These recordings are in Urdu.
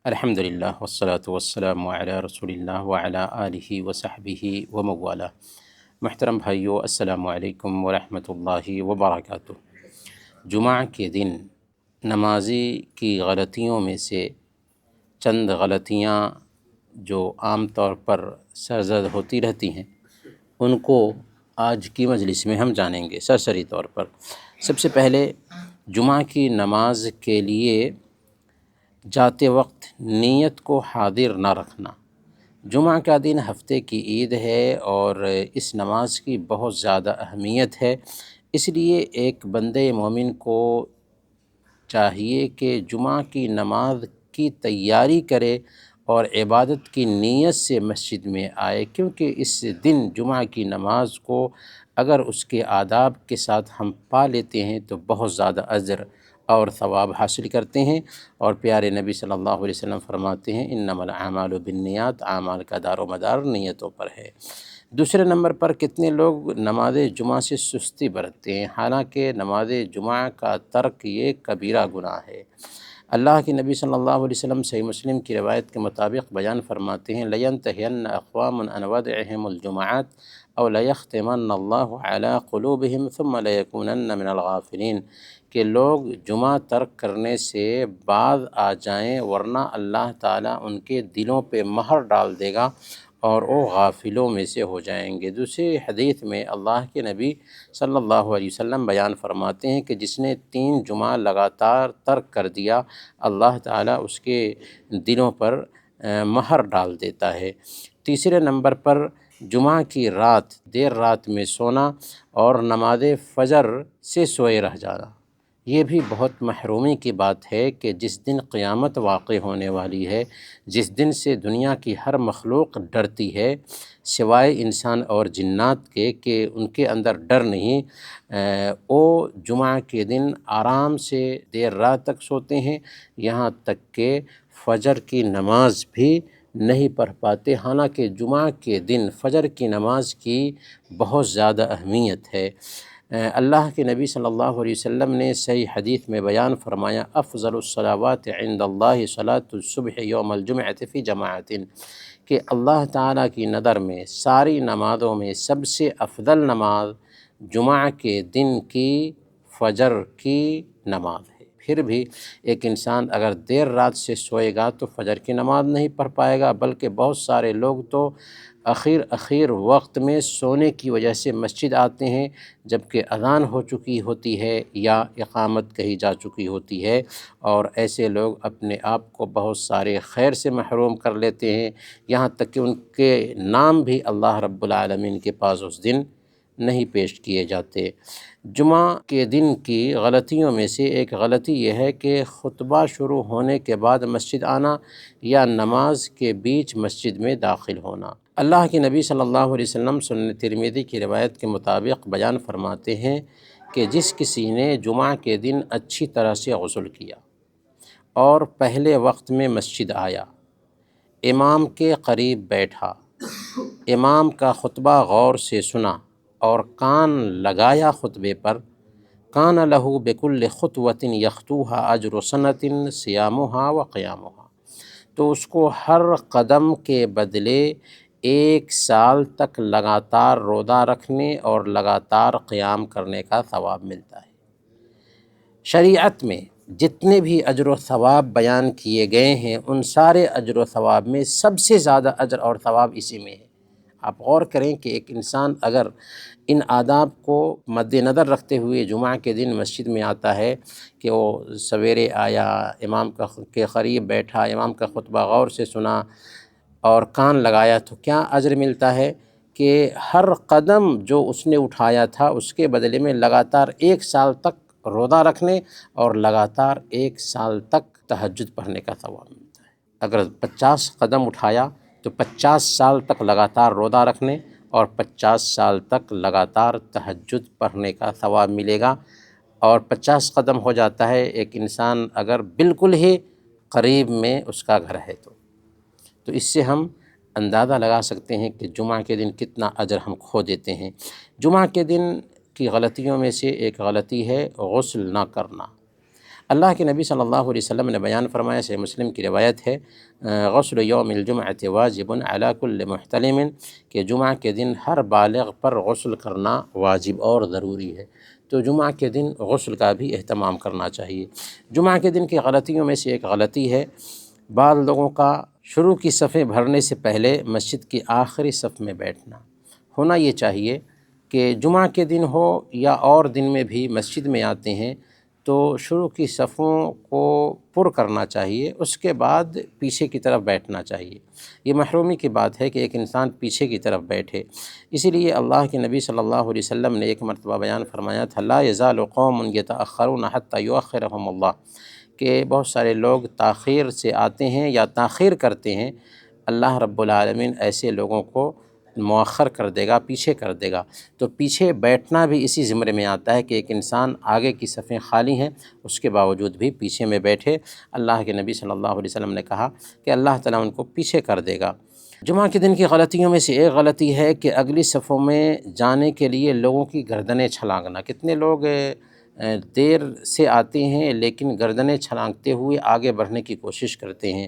الحمدللہ والصلاة والسلام علی رسول اللہ وعلی آلہ وصحبہ وموالا۔ محترم بھائیو، السلام علیکم ورحمۃ اللہ وبرکاتہ۔ جمعہ کے دن نمازی کی غلطیوں میں سے چند غلطیاں جو عام طور پر سرزد ہوتی رہتی ہیں، ان کو آج کی مجلس میں ہم جانیں گے سرسری طور پر۔ سب سے پہلے جمعہ کی نماز کے لیے جاتے وقت نیت کو حاضر نہ رکھنا۔ جمعہ کا دن ہفتے کی عید ہے اور اس نماز کی بہت زیادہ اہمیت ہے، اس لیے ایک بندے مومن کو چاہیے کہ جمعہ کی نماز کی تیاری کرے اور عبادت کی نیت سے مسجد میں آئے، کیونکہ اس دن جمعہ کی نماز کو اگر اس کے آداب کے ساتھ ہم پا لیتے ہیں تو بہت زیادہ اجر اور ثواب حاصل کرتے ہیں۔ اور پیارے نبی صلی اللہ علیہ وسلم فرماتے ہیں انما الاعمال بالنیات، اعمال کا دار و مدار نیتوں پر ہے۔ دوسرے نمبر پر کتنے لوگ نماز جمعہ سے سستی برتتے ہیں، حالانکہ نماز جمعہ کا ترک یہ کبیرہ گناہ ہے۔ اللہ کے نبی صلی اللہ علیہ وسلم صحیح مسلم کی روایت کے مطابق بیان فرماتے ہیں لَيَنْتَهِيَنَّ أَقْوَامٌ عَنْ وَدْعِهِمُ الْجُمَعَاتِ أَوْ لَيَخْتِمَنَّ اللَّهُ عَلَىٰ قُلُوبِهِمْ ثُمَّ لَيَكُونَنَّ مِنَ الْغَافِلِينَ کہ لوگ جمعہ ترک کرنے سے بعد آ جائیں، ورنہ اللہ تعالیٰ ان کے دلوں پہ مہر ڈال دے گا اور وہ غافلوں میں سے ہو جائیں گے۔ دوسری حدیث میں اللہ کے نبی صلی اللہ علیہ وسلم بیان فرماتے ہیں کہ جس نے 3 جمعہ لگاتار ترک کر دیا، اللہ تعالیٰ اس کے دلوں پر مہر ڈال دیتا ہے۔ تیسرے نمبر پر جمعہ کی رات دیر رات میں سونا اور نماز فجر سے سوئے رہ جانا، یہ بھی بہت محرومی کی بات ہے کہ جس دن قیامت واقع ہونے والی ہے، جس دن سے دنیا کی ہر مخلوق ڈرتی ہے سوائے انسان اور جنات کے کہ ان کے اندر ڈر نہیں، وہ جمعہ کے دن آرام سے دیر رات تک سوتے ہیں، یہاں تک کہ فجر کی نماز بھی نہیں پڑھ پاتے، حالانکہ جمعہ کے دن فجر کی نماز کی بہت زیادہ اہمیت ہے۔ اللہ کے نبی صلی اللہ علیہ وسلم نے صحیح حدیث میں بیان فرمایا افضل الصلوات عند اللہ صلاۃ الصبح یوم الجمعۃ فی جماعۃ کہ اللہ تعالیٰ کی نظر میں ساری نمازوں میں سب سے افضل نماز جمعہ کے دن کی فجر کی نماز ہے۔ پھر بھی ایک انسان اگر دیر رات سے سوئے گا تو فجر کی نماز نہیں پڑھ پائے گا، بلکہ بہت سارے لوگ تو اخیر وقت میں سونے کی وجہ سے مسجد آتے ہیں جبکہ اذان ہو چکی ہوتی ہے یا اقامت کہی جا چکی ہوتی ہے، اور ایسے لوگ اپنے آپ کو بہت سارے خیر سے محروم کر لیتے ہیں، یہاں تک کہ ان کے نام بھی اللہ رب العالمین کے پاس اس دن نہیں پیش کیے جاتے۔ جمعہ کے دن کی غلطیوں میں سے ایک غلطی یہ ہے کہ خطبہ شروع ہونے کے بعد مسجد آنا یا نماز کے بیچ مسجد میں داخل ہونا۔ اللہ کے نبی صلی اللہ علیہ وسلم سنن ترمذی کی روایت کے مطابق بیان فرماتے ہیں کہ جس کسی نے جمعہ کے دن اچھی طرح سے غسل کیا اور پہلے وقت میں مسجد آیا، امام کے قریب بیٹھا، امام کا خطبہ غور سے سنا اور کان لگایا خطبے پر، کان لہ بکل خطوۃ یخطوها اجر سنۃ صیامها و قیامها تو اس کو ہر قدم کے بدلے 1 سال تک لگاتار روزہ رکھنے اور لگاتار قیام کرنے کا ثواب ملتا ہے۔ شریعت میں جتنے بھی اجر و ثواب بیان کیے گئے ہیں، ان سارے اجر و ثواب میں سب سے زیادہ اجر اور ثواب اسی میں ہے۔ آپ غور کریں کہ ایک انسان اگر ان آداب کو مد نظر رکھتے ہوئے جمعہ کے دن مسجد میں آتا ہے کہ وہ سویرے آیا، امام کے قریب بیٹھا، امام کا خطبہ غور سے سنا اور کان لگایا، تو کیا اجر ملتا ہے کہ ہر قدم جو اس نے اٹھایا تھا اس کے بدلے میں لگاتار 1 سال تک روزہ رکھنے اور لگاتار 1 سال تک تہجد پڑھنے کا ثواب ملتا ہے۔ اگر 50 قدم اٹھایا تو 50 سال تک لگاتار روزہ رکھنے اور 50 سال تک لگاتار تہجد پڑھنے کا ثواب ملے گا۔ اور 50 قدم ہو جاتا ہے ایک انسان اگر بالکل ہی قریب میں اس کا گھر ہے تو اس سے ہم اندازہ لگا سکتے ہیں کہ جمعہ کے دن کتنا اجر ہم کھو دیتے ہیں۔ جمعہ کے دن کی غلطیوں میں سے ایک غلطی ہے غسل نہ کرنا۔ اللہ کے نبی صلی اللہ علیہ وسلم نے بیان فرمایا، صحیح مسلم کی روایت ہے، غسل یوم الجمعۃ واجب علی کل محتلم، کہ جمعہ کے دن ہر بالغ پر غسل کرنا واجب اور ضروری ہے۔ تو جمعہ کے دن غسل کا بھی اہتمام کرنا چاہیے۔ جمعہ کے دن کی غلطیوں میں سے ایک غلطی ہے بعض لوگوں کا شروع کی صفیں بھرنے سے پہلے مسجد کی آخری صف میں بیٹھنا۔ ہونا یہ چاہیے کہ جمعہ کے دن ہو یا اور دن میں بھی مسجد میں آتے ہیں تو شروع کی صفوں کو پر کرنا چاہیے، اس کے بعد پیچھے کی طرف بیٹھنا چاہیے۔ یہ محرومی کی بات ہے کہ ایک انسان پیچھے کی طرف بیٹھے۔ اسی لیے اللہ کے نبی صلی اللہ علیہ وسلم نے ایک مرتبہ بیان فرمایا تھا، لا یزال قوم یتأخرون حتی یؤخرهم اللہ، کہ بہت سارے لوگ تاخیر سے آتے ہیں یا تاخیر کرتے ہیں، اللہ رب العالمین ایسے لوگوں کو مؤخر کر دے گا، پیچھے کر دے گا۔ تو پیچھے بیٹھنا بھی اسی زمرے میں آتا ہے کہ ایک انسان آگے کی صفیں خالی ہیں اس کے باوجود بھی پیچھے میں بیٹھے۔ اللہ کے نبی صلی اللہ علیہ وسلم نے کہا کہ اللہ تعالیٰ ان کو پیچھے کر دے گا۔ جمعہ کے دن کی غلطیوں میں سے ایک غلطی ہے کہ اگلی صفوں میں جانے کے لیے لوگوں کی گردنیں چھلانگنا۔ کتنے لوگ دیر سے آتے ہیں لیکن گردنیں چھلانگتے ہوئے آگے بڑھنے کی کوشش کرتے ہیں۔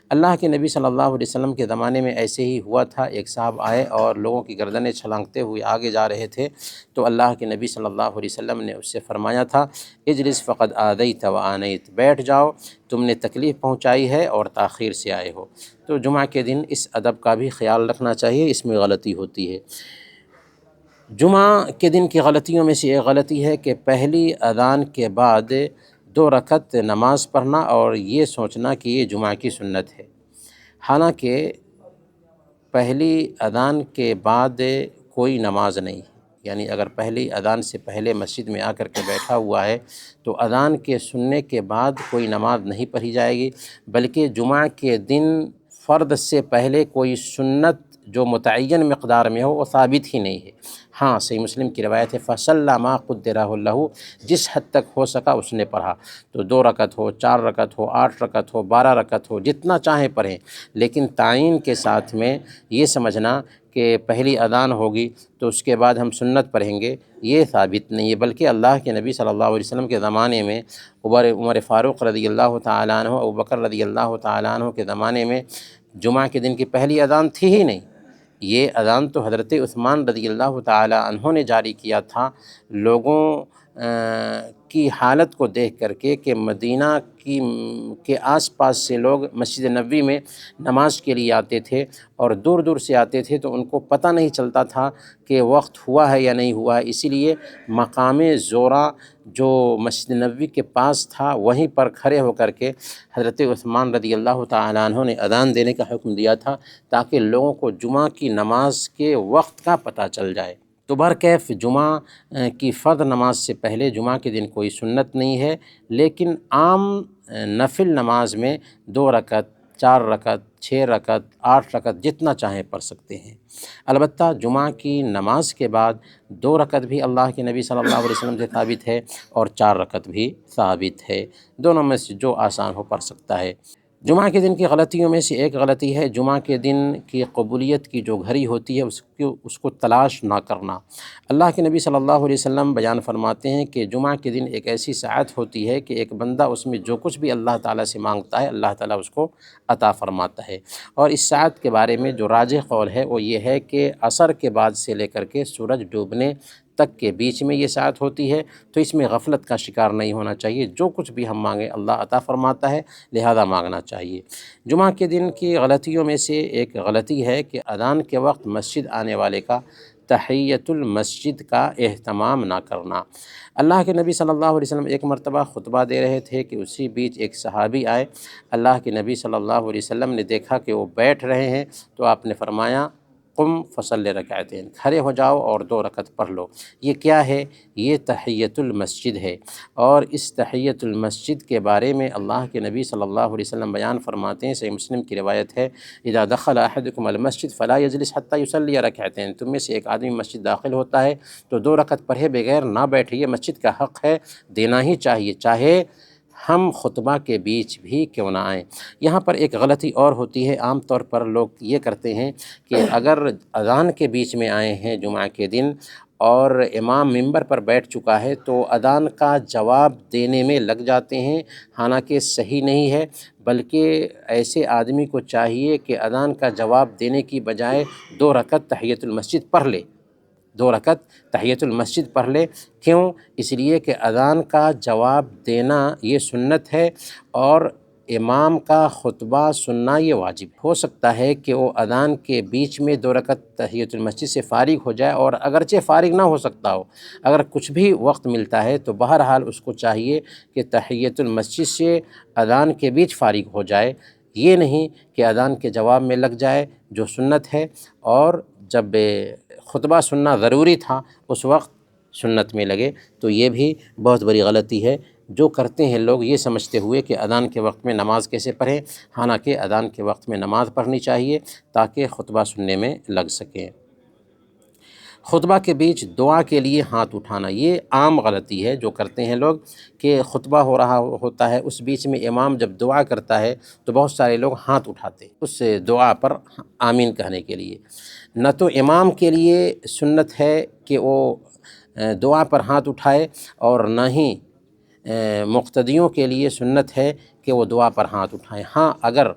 اللہ کے نبی صلی اللہ علیہ وسلم کے زمانے میں ایسے ہی ہوا تھا، ایک صاحب آئے اور لوگوں کی گردنیں چھلانگتے ہوئے آگے جا رہے تھے، تو اللہ کے نبی صلی اللہ علیہ وسلم نے اس سے فرمایا تھا، اجلس فقد آذیت وآنیت، بیٹھ جاؤ، تم نے تکلیف پہنچائی ہے اور تاخیر سے آئے ہو۔ تو جمعہ کے دن اس ادب کا بھی خیال رکھنا چاہیے، اس میں غلطی ہوتی ہے۔ جمعہ کے دن کی غلطیوں میں سے ایک غلطی ہے کہ پہلی اذان کے بعد 2 رکعت نماز پڑھنا اور یہ سوچنا کہ یہ جمعہ کی سنت ہے۔ حالانکہ پہلی اذان کے بعد کوئی نماز نہیں ہے، یعنی اگر پہلی اذان سے پہلے مسجد میں آ کر کے بیٹھا ہوا ہے تو اذان کے سننے کے بعد کوئی نماز نہیں پڑھی جائے گی، بلکہ جمعہ کے دن فرض سے پہلے کوئی سنت جو متعین مقدار میں ہو وہ ثابت ہی نہیں ہے۔ ہاں، صحیح مسلم کی روایت ہے، فَصَلَّى مَا قُدِّرَ لَهُ، جس حد تک ہو سکا اس نے پڑھا، تو 2 رکعت ہو، 4 رکعت ہو، 8 رکعت ہو، 12 رکعت ہو، جتنا چاہیں پڑھیں، لیکن تعین کے ساتھ میں یہ سمجھنا کہ پہلی اذان ہوگی تو اس کے بعد ہم سنت پڑھیں گے، یہ ثابت نہیں ہے۔ بلکہ اللہ کے نبی صلی اللہ علیہ وسلم کے زمانے میں عمر فاروق رضی اللہ تعالیٰ عنہ، ابوبکر رضی اللہ تعالیٰ عنہ کے زمانے میں جمعہ کے دن کی پہلی اذان تھی ہی نہیں۔ یہ اذان تو حضرت عثمان رضی اللہ تعالیٰ عنہ نے جاری کیا تھا، لوگوں کی حالت کو دیکھ کر کے مدینہ کے آس پاس سے لوگ مسجد نبوی میں نماز کے لیے آتے تھے اور دور دور سے آتے تھے، تو ان کو پتہ نہیں چلتا تھا کہ وقت ہوا ہے یا نہیں ہوا ہے، اسی لیے مقام زورا جو مسجد نبوی کے پاس تھا وہیں پر کھڑے ہو کر کے حضرت عثمان رضی اللہ تعالیٰ عنہ نے اذان دینے کا حکم دیا تھا تاکہ لوگوں کو جمعہ کی نماز کے وقت کا پتہ چل جائے۔ تو برکیف جمعہ کی فرض نماز سے پہلے جمعہ کے دن کوئی سنت نہیں ہے، لیکن عام نفل نماز میں 2 رکعت، 4 رکعت، 6 رکعت، 8 رکعت جتنا چاہیں پڑھ سکتے ہیں۔ البتہ جمعہ کی نماز کے بعد 2 رکعت بھی اللہ کے نبی صلی اللہ علیہ وسلم سے ثابت ہے اور 4 رکعت بھی ثابت ہے، دونوں میں سے جو آسان ہو پڑھ سکتا ہے۔ جمعہ کے دن کی غلطیوں میں سے ایک غلطی ہے جمعہ کے دن کی قبولیت کی جو گھڑی ہوتی ہے اس کو تلاش نہ کرنا۔ اللہ کے نبی صلی اللہ علیہ وسلم بیان فرماتے ہیں کہ جمعہ کے دن ایک ایسی ساعت ہوتی ہے کہ ایک بندہ اس میں جو کچھ بھی اللہ تعالیٰ سے مانگتا ہے اللہ تعالیٰ اس کو عطا فرماتا ہے۔ اور اس ساعت کے بارے میں جو راجح قول ہے وہ یہ ہے کہ عصر کے بعد سے لے کر کے سورج ڈوبنے تک کے بیچ میں یہ ساعت ہوتی ہے، تو اس میں غفلت کا شکار نہیں ہونا چاہیے، جو کچھ بھی ہم مانگیں اللہ عطا فرماتا ہے، لہذا مانگنا چاہیے۔ جمعہ کے دن کی غلطیوں میں سے ایک غلطی ہے کہ اذان کے وقت مسجد آنے والے کا تحیۃ المسجد کا اہتمام نہ کرنا۔ اللہ کے نبی صلی اللہ علیہ وسلم ایک مرتبہ خطبہ دے رہے تھے کہ اسی بیچ ایک صحابی آئے، اللہ کے نبی صلی اللہ علیہ وسلم نے دیکھا کہ وہ بیٹھ رہے ہیں تو آپ نے فرمایا قم فصلی رکعتین، کھڑے ہو جاؤ اور 2 رکعت پڑھ لو۔ یہ کیا ہے؟ یہ تحیۃ المسجد ہے، اور اس تحیۃ المسجد کے بارے میں اللہ کے نبی صلی اللہ علیہ وسلم بیان فرماتے ہیں، صحیح مسلم کی روایت ہے، اذا دخل احدکم المسجد فلا یجلس حتی یصلی رکعتین، تم میں سے ایک آدمی مسجد داخل ہوتا ہے تو 2 رکعت پڑھے بغیر نہ بیٹھے، یہ مسجد کا حق ہے، دینا ہی چاہیے، چاہے ہم خطبہ کے بیچ بھی کیوں نہ آئیں۔ یہاں پر ایک غلطی اور ہوتی ہے، عام طور پر لوگ یہ کرتے ہیں کہ اگر اذان کے بیچ میں آئے ہیں جمعہ کے دن اور امام ممبر پر بیٹھ چکا ہے تو اذان کا جواب دینے میں لگ جاتے ہیں، حالانکہ صحیح نہیں ہے، بلکہ ایسے آدمی کو چاہیے کہ اذان کا جواب دینے کی بجائے 2 رکعت تحیۃ المسجد پڑھ لے، 2 رکعت تحیۃ المسجد پڑھ لے۔ کیوں؟ اس لیے کہ اذان کا جواب دینا یہ سنت ہے اور امام کا خطبہ سننا یہ واجب ہے۔ ہو سکتا ہے کہ وہ اذان کے بیچ میں 2 رکعت تحیۃ المسجد سے فارغ ہو جائے، اور اگرچہ فارغ نہ ہو سکتا ہو، اگر کچھ بھی وقت ملتا ہے تو بہرحال اس کو چاہیے کہ تحیۃ المسجد سے اذان کے بیچ فارغ ہو جائے، یہ نہیں کہ اذان کے جواب میں لگ جائے جو سنت ہے، اور جب خطبہ سننا ضروری تھا اس وقت سنت میں لگے، تو یہ بھی بہت بڑی غلطی ہے جو کرتے ہیں لوگ، یہ سمجھتے ہوئے کہ اذان کے وقت میں نماز کیسے پڑھیں، حالانکہ اذان کے وقت میں نماز پڑھنی چاہیے تاکہ خطبہ سننے میں لگ سکیں۔ خطبہ کے بیچ دعا کے لیے ہاتھ اٹھانا، یہ عام غلطی ہے جو کرتے ہیں لوگ، کہ خطبہ ہو رہا ہوتا ہے، اس بیچ میں امام جب دعا کرتا ہے تو بہت سارے لوگ ہاتھ اٹھاتے ہیں اس دعا پر آمین کہنے کے لیے۔ نہ تو امام کے لیے سنت ہے کہ وہ دعا پر ہاتھ اٹھائے، اور نہ ہی مقتدیوں کے لیے سنت ہے کہ وہ دعا پر ہاتھ اٹھائیں۔ ہاں، اگر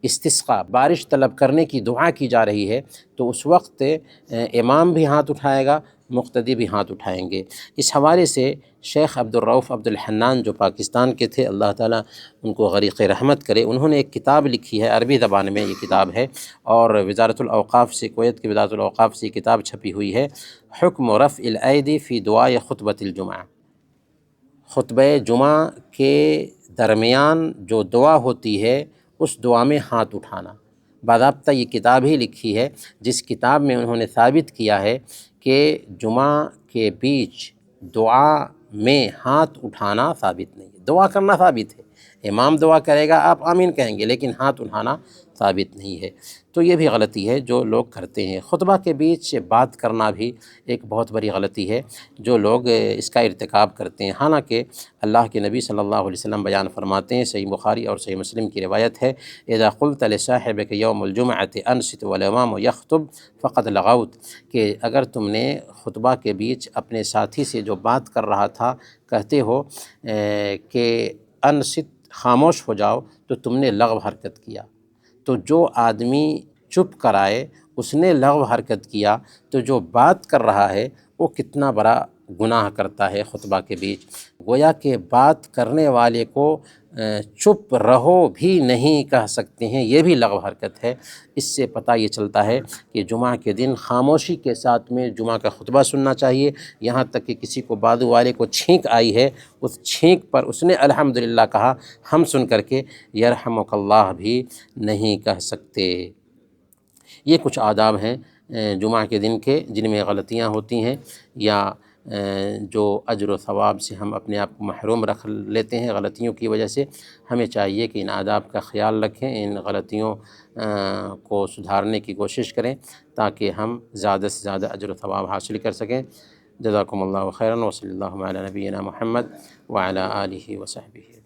استسقاء بارش طلب کرنے کی دعا کی جا رہی ہے تو اس وقت امام بھی ہاتھ اٹھائے گا، مقتدی بھی ہاتھ اٹھائیں گے۔ اس حوالے سے شیخ عبدالرؤف عبدالحنان جو پاکستان کے تھے، اللہ تعالیٰ ان کو غریق رحمت کرے، انہوں نے ایک کتاب لکھی ہے، عربی زبان میں یہ کتاب ہے، اور وزارت الاوقاف سے، کویت کی وزارت الاوقاف سے یہ کتاب چھپی ہوئی ہے، حکم رفع الایدی فی دعاء خطبۃ الجمعہ۔ خطبہ جمعہ کے درمیان جو دعا ہوتی ہے اس دعا میں ہاتھ اٹھانا، باضابطہ یہ کتاب ہی لکھی ہے جس کتاب میں انہوں نے ثابت کیا ہے کہ جمعہ کے بیچ دعا میں ہاتھ اٹھانا ثابت نہیں ہے، دعا کرنا ثابت ہے، امام دعا کرے گا آپ آمین کہیں گے، لیکن ہاتھ اٹھانا ثابت نہیں ہے۔ تو یہ بھی غلطی ہے جو لوگ کرتے ہیں۔ خطبہ کے بیچ بات کرنا بھی ایک بہت بڑی غلطی ہے جو لوگ اس کا ارتکاب کرتے ہیں، حالانکہ اللہ کے نبی صلی اللہ علیہ وسلم بیان فرماتے ہیں، صحیح بخاری اور صحیح مسلم کی روایت ہے، اذا قلت لصاحبک یوم الجمعۃ انصت والامام یخطب فقد لغوت، کہ اگر تم نے خطبہ کے بیچ اپنے ساتھی سے جو بات کر رہا تھا کہتے ہو کہ انصت، خاموش ہو جاؤ، تو تم نے لغو حرکت کیا۔ تو جو آدمی چپ کرائے اس نے لغو حرکت کیا، تو جو بات کر رہا ہے وہ کتنا بڑا گناہ کرتا ہے خطبہ کے بیچ۔ گویا کہ بات کرنے والے کو چپ رہو بھی نہیں کہہ سکتے ہیں، یہ بھی لغو حرکت ہے۔ اس سے پتہ یہ چلتا ہے کہ جمعہ کے دن خاموشی کے ساتھ میں جمعہ کا خطبہ سننا چاہیے، یہاں تک کہ کسی کو بازو والے کو چھینک آئی ہے، اس چھینک پر اس نے الحمدللہ کہا، ہم سن کر کے یرحمک اللہ بھی نہیں کہہ سکتے۔ یہ کچھ آداب ہیں جمعہ کے دن کے جن میں غلطیاں ہوتی ہیں، یا جو اجر و ثواب سے ہم اپنے آپ کو محروم رکھ لیتے ہیں غلطیوں کی وجہ سے۔ ہمیں چاہیے کہ ان آداب کا خیال رکھیں، ان غلطیوں کو سدھارنے کی کوشش کریں تاکہ ہم زیادہ سے زیادہ اجر و ثواب حاصل کر سکیں۔ جزاکم اللہ خیراً، وصلی اللہ علی نبینا محمد وعلی آلہ وصحبہ۔